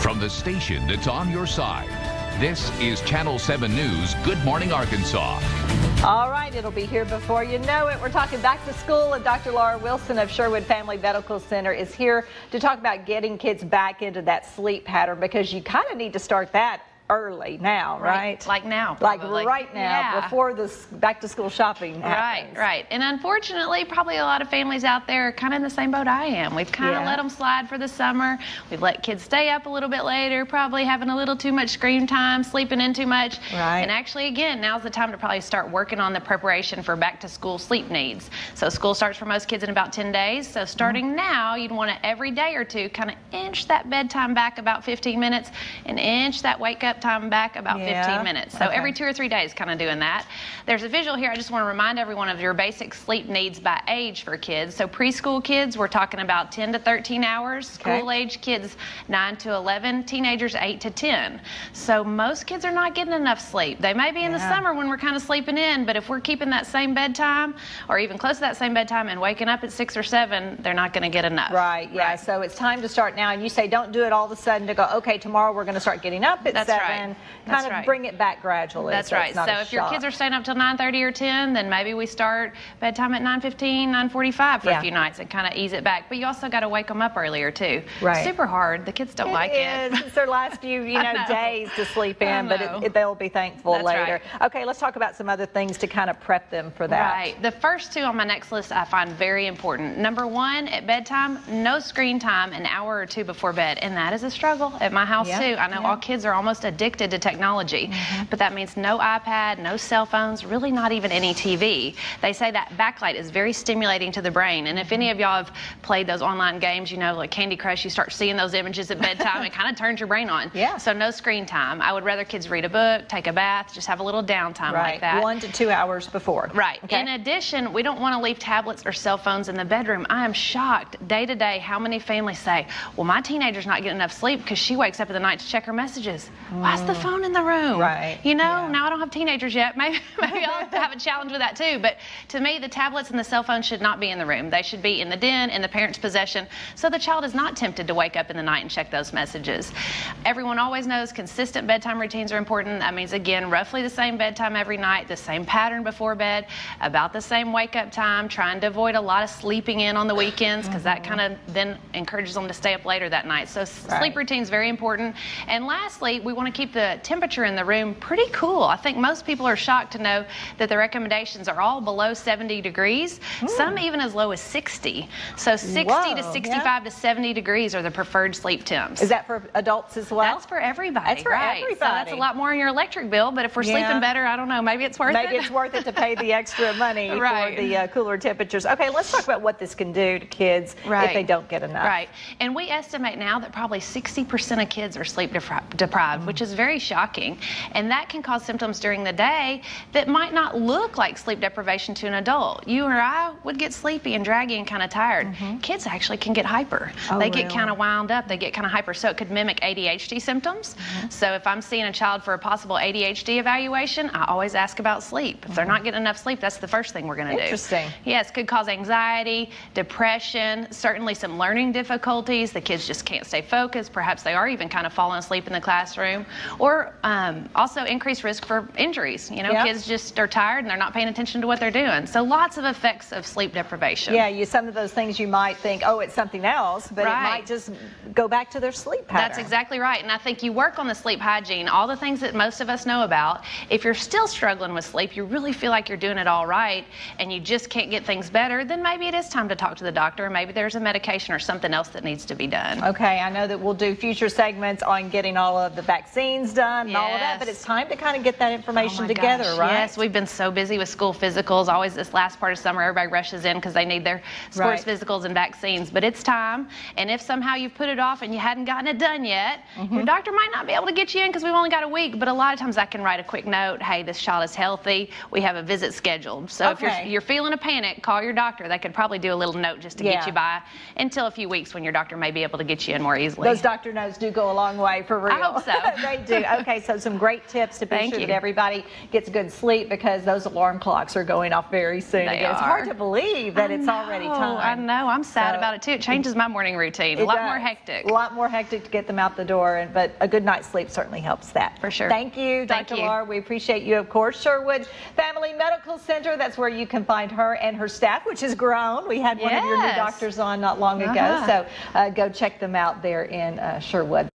From the station that's on your side, this is Channel 7 News Good Morning Arkansas. All right, it'll be here before you know it. We're talking back to school, and Dr. Laura Wilson of Sherwood Family Medical Center is here to talk about getting kids back into that sleep pattern, because you kind of need to start that early now, right? Like now, probably. Like right now, before this back to school shopping happens. Right. And unfortunately, probably a lot of families out there are kind of in the same boat I am. We've kind of let them slide for the summer. We've let kids stay up a little bit later, probably having a little too much screen time, sleeping in too much. Right. And actually, again, now's the time to probably start working on the preparation for back to school sleep needs. So school starts for most kids in about 10 days. So starting now, you'd want to every day or two kind of inch that bedtime back about 15 minutes and inch that wake up time back about 15 minutes. So every 2 or 3 days kind of doing that. There's a visual here. I just want to remind everyone of your basic sleep needs by age for kids. So preschool kids, we're talking about 10 to 13 hours. School age kids, 9 to 11. Teenagers, 8 to 10. So most kids are not getting enough sleep. They may be in the summer when we're kind of sleeping in, but if we're keeping that same bedtime or even close to that same bedtime and waking up at 6 or 7, they're not going to get enough. Right, yeah. So it's time to start now. And you say don't do it all of a sudden to go, okay, tomorrow we're going to start getting up at 7. Kind of bring it back gradually. That's right. So if your kids are staying up till 9:30 or 10, then maybe we start bedtime at 9:15, 9:45 for a few nights and kind of ease it back. But you also got to wake them up earlier too. Right. Super hard. The kids don't like it. It's their last few, days to sleep in, but they'll be thankful later. Okay, let's talk about some other things to kind of prep them for that. Right. The first two on my next list I find very important. Number one, at bedtime, no screen time an hour or two before bed, and that is a struggle at my house too. I know all kids are almost addicted to technology, but that means no iPad, no cell phones, really not even any TV. They say that backlight is very stimulating to the brain, and if any of y'all have played those online games, like Candy Crush, you start seeing those images at bedtime, it kind of turns your brain on. So no screen time. I would rather kids read a book, take a bath, just have a little downtime like that. 1 to 2 hours before. Right. In addition, we don't want to leave tablets or cell phones in the bedroom. I am shocked day to day how many families say, well, my teenager's not getting enough sleep because she wakes up in the night to check her messages. Why's the phone in the room? Right. Now I don't have teenagers yet. Maybe I'll have a challenge with that too. But to me, the tablets and the cell phones should not be in the room. They should be in the den, in the parent's possession, so the child is not tempted to wake up in the night and check those messages. Everyone always knows consistent bedtime routines are important. That means, again, roughly the same bedtime every night, the same pattern before bed, about the same wake up time, trying to avoid a lot of sleeping in on the weekends, because that kind of then encourages them to stay up later that night. So sleep routine is very important. And lastly, we want to keep the temperature in the room pretty cool. I think most people are shocked to know that the recommendations are all below 70 degrees, some even as low as 60. So 60 to 65 to 70 degrees are the preferred sleep temps. Is that for adults as well? That's for everybody. That's for everybody. So that's a lot more in your electric bill, but if we're sleeping better, I don't know, maybe it's worth it. Maybe it's worth it to pay the extra money for the cooler temperatures. Okay, let's talk about what this can do to kids if they don't get enough. Right. And we estimate now that probably 60% of kids are sleep deprived, which is very shocking. And that can cause symptoms during the day that might not look like sleep deprivation to an adult. You or I would get sleepy and draggy and kind of tired. Kids actually can get hyper. They get kind of wound up. They get kind of hyper. So it could mimic ADHD symptoms. So if I'm seeing a child for a possible ADHD evaluation, I always ask about sleep. If they're not getting enough sleep, that's the first thing we're going to do. Interesting. Yes, could cause anxiety, depression, certainly some learning difficulties. The kids just can't stay focused. Perhaps they are even kind of falling asleep in the classroom. Or also increased risk for injuries. Kids just are tired and they're not paying attention to what they're doing. So lots of effects of sleep deprivation. Yeah, some of those things you might think, oh, it's something else, but it might just go back to their sleep pattern. That's exactly right. And I think you work on the sleep hygiene, all the things that most of us know about. If you're still struggling with sleep, you really feel like you're doing it all right, and you just can't get things better, then maybe it is time to talk to the doctor, or maybe there's a medication or something else that needs to be done. Okay, I know that we'll do future segments on getting all of the vaccines done and all of that, but it's time to kind of get that information together, right? Yes, we've been so busy with school physicals. Always this last part of summer, everybody rushes in because they need their sports physicals and vaccines, but it's time. And if somehow you've put it off and you hadn't gotten it done yet, your doctor might not be able to get you in because we've only got a week, but a lot of times I can write a quick note, hey, this child is healthy, we have a visit scheduled. So if you're feeling a panic, call your doctor. They could probably do a little note just to get you by until a few weeks when your doctor may be able to get you in more easily. Those doctor notes do go a long way, for real. I hope so. They do. Okay, so some great tips to be Thank sure you. that everybody gets good sleep, because those alarm clocks are going off very soon. They Again, it's are. hard to believe that it's already time. I know. I'm sad So, about it too. It changes my morning routine. A It lot does. more hectic. A lot more hectic to get them out the door, but a good night's sleep certainly helps that. For sure. Thank you, Thank Dr. you. Laura. We appreciate you, of course. Sherwood Family Medical Center, that's where you can find her and her staff, which has grown. We had one of your new Yes. doctors on not long ago, so go check them out there in Sherwood.